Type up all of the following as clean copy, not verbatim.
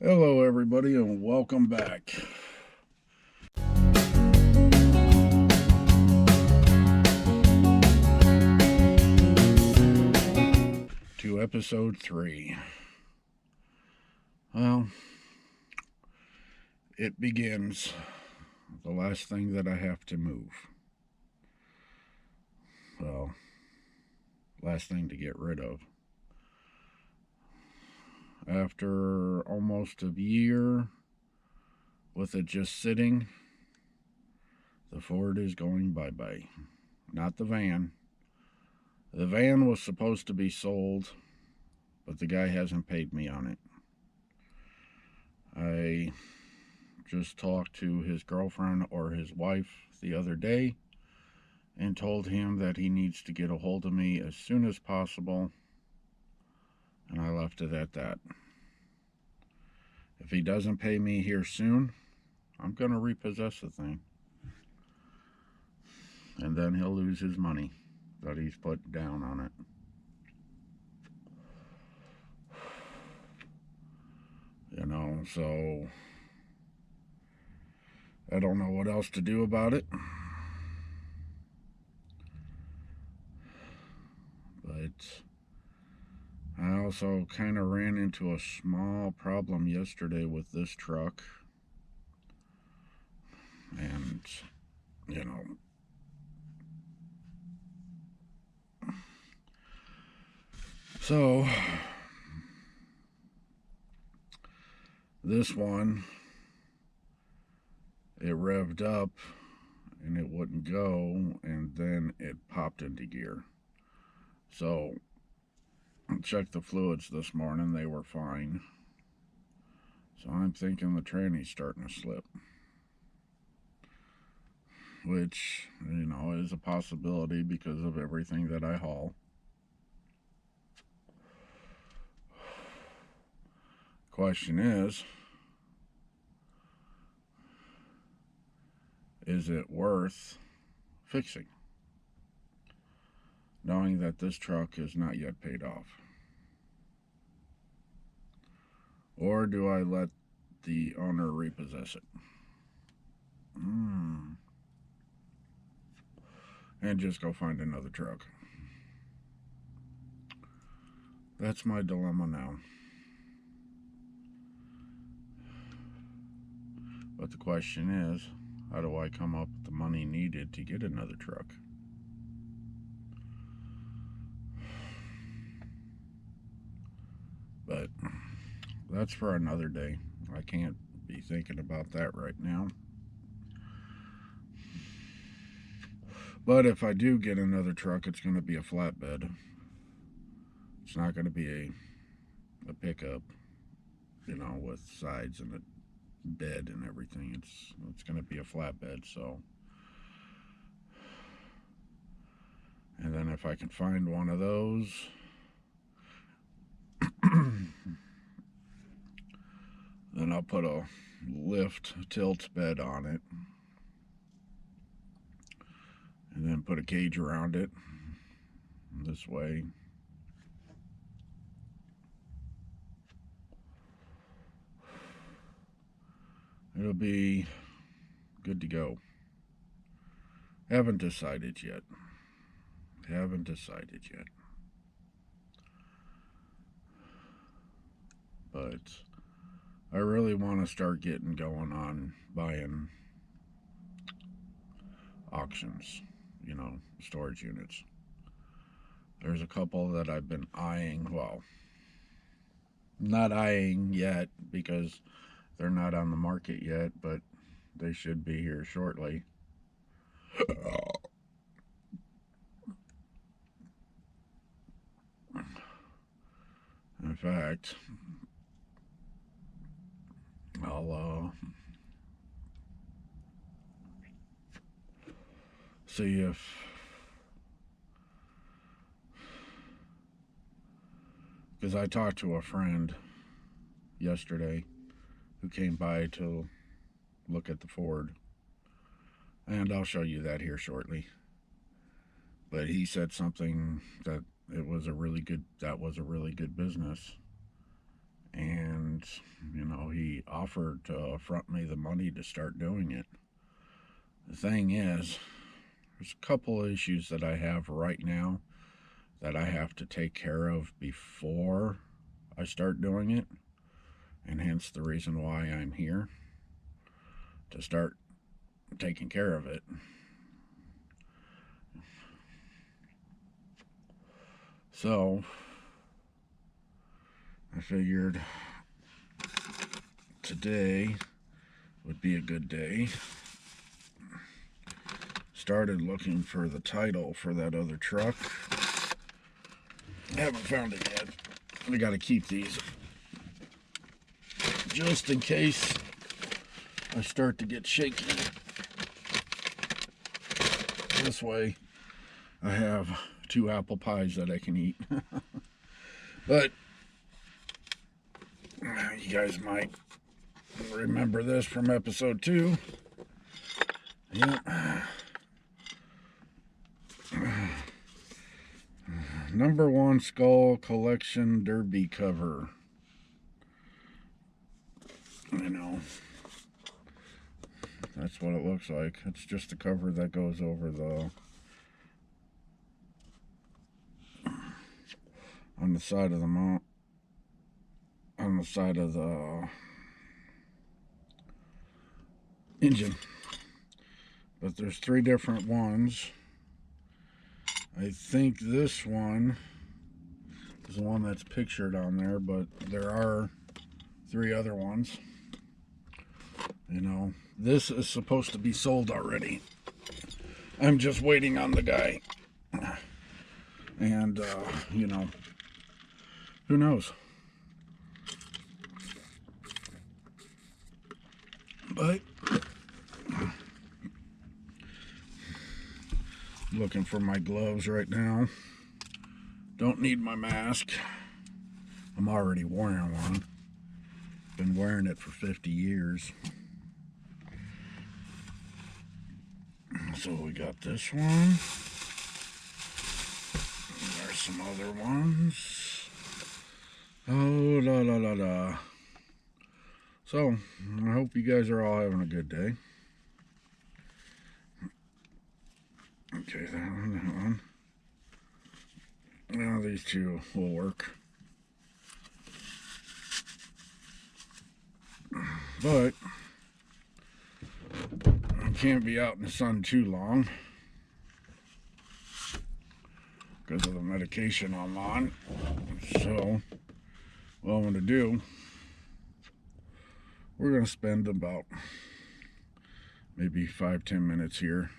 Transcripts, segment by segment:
Hello, everybody, and welcome back to episode 3. Well, it begins. The last thing that I have to move. Well, last thing to get rid of. After almost a year with it just sitting, the Ford is going bye-bye. Not the van. The van was supposed to be sold, but the guy hasn't paid me on it. I just talked to his girlfriend or his wife the other day and told him that he needs to get a hold of me as soon as possible, and I left it at that. If he doesn't pay me here soon, I'm going to repossess the thing. And then he'll lose his money that he's put down on it. So I don't know what else to do about it. But I also kind of ran into a small problem yesterday with this truck. And, so this one, it revved up and it wouldn't go, and then it popped into gear. So I checked the fluids this morning, they were fine. So I'm thinking the tranny's starting to slip, which, is a possibility because of everything that I haul. Question is it worth fixing, knowing that this truck is not yet paid off? Or do I let the owner repossess it? And just go find another truck? That's my dilemma now. But the question is, how do I come up with the money needed to get another truck? But that's for another day. I can't be thinking about that right now. But if I do get another truck, it's going to be a flatbed. It's not going to be a pickup, with sides and a bed and everything. It's going to be a flatbed. So, and then if I can find one of those, then I'll put a lift tilt bed on it, and then put a cage around it. This way it'll be good to go. Haven't decided yet. But I really want to start getting going on buying auctions, storage units. There's a couple that I've been eyeing. Well, not eyeing yet because they're not on the market yet, but they should be here shortly. In fact, I'll see if because I talked to a friend yesterday who came by to look at the Ford, and I'll show you that here shortly. But he said something that was a really good business, And, you know, he offered to front me the money to start doing it. The thing is, there's a couple issues that I have right now that I have to take care of before I start doing it, and hence the reason why I'm here, to start taking care of it. So I figured today would be a good day. Started looking for the title for that other truck. Haven't found it yet. I gotta keep these just in case I start to get shaky. This way I have 2 apple pies that I can eat. But you guys might remember this from episode 2. Yep. #1 Skull Collection Derby cover. You know, that's what it looks like. It's just the cover that goes over the on the side of the mount, on the side of the engine. But there's 3 different ones. I think this one is the one that's pictured on there, but there are 3 other ones. You know, this is supposed to be sold already. I'm just waiting on the guy. And, you know, who knows? But looking for my gloves right now. Don't need my mask. I'm already wearing one. Been wearing it for 50 years. So we got this one. There's some other ones. Oh, la la la la. So, I hope you guys are all having a good day. Okay, that one. Now these 2 will work. But I can't be out in the sun too long because of the medication I'm on. So what I'm going to do, we're going to spend about maybe 5-10 minutes here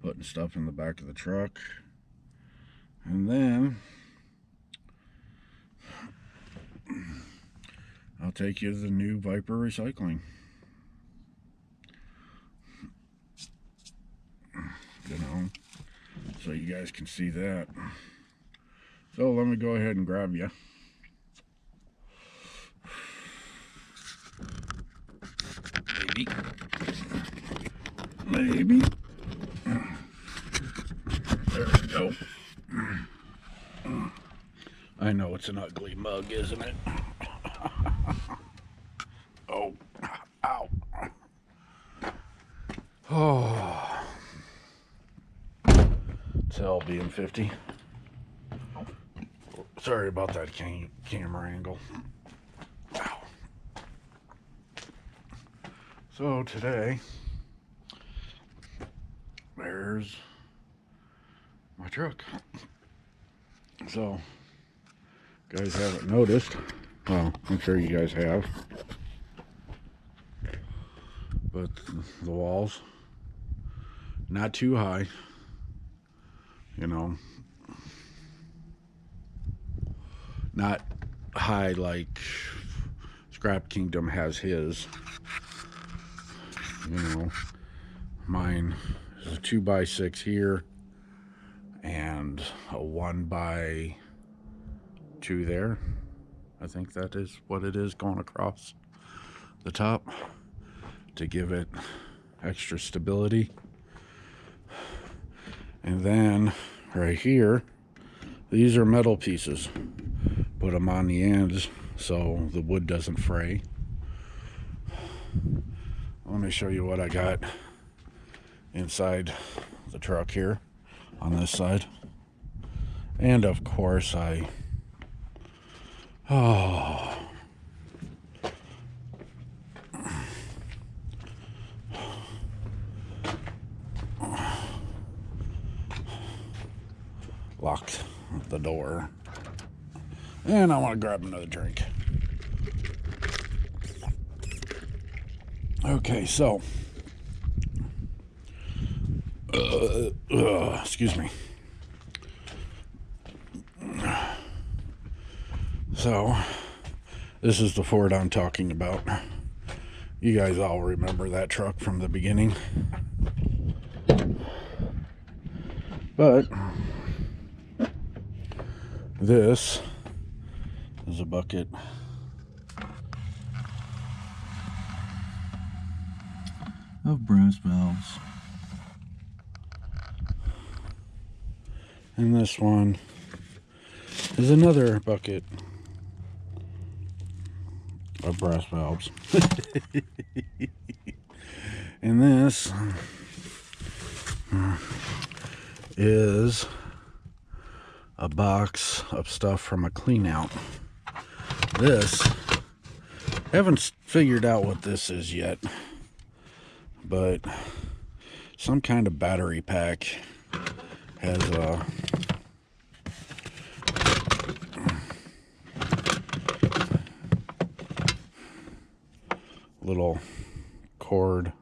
putting stuff in the back of the truck, and then I'll take you to the new Viper Recycling. You know, so you guys can see that. So let me go ahead and grab you. Maybe. There we go. I know it's an ugly mug, isn't it? Oh, ow. Oh. It's hell being 50. Sorry about that camera angle. Ow. So today, there's my truck. So, guys haven't noticed. Well, I'm sure you guys have. But the walls, not too high. You know, not high like Scrap Kingdom has his. You know, mine is a 2x6 here and a 1x2 there. I think that is what it is going across the top to give it extra stability. And then right here, these are metal pieces. Put them on the ends so the wood doesn't fray. Let me show you what I got inside the truck here on this side. And of course locked the door. And I want to grab another drink. Okay, so excuse me. So this is the Ford I'm talking about. You guys all remember that truck from the beginning. But this is a bucket of brass valves. And this one is another bucket of brass valves. And this is a box of stuff from a clean out. This, I haven't figured out what this is yet, but some kind of battery pack has a little cord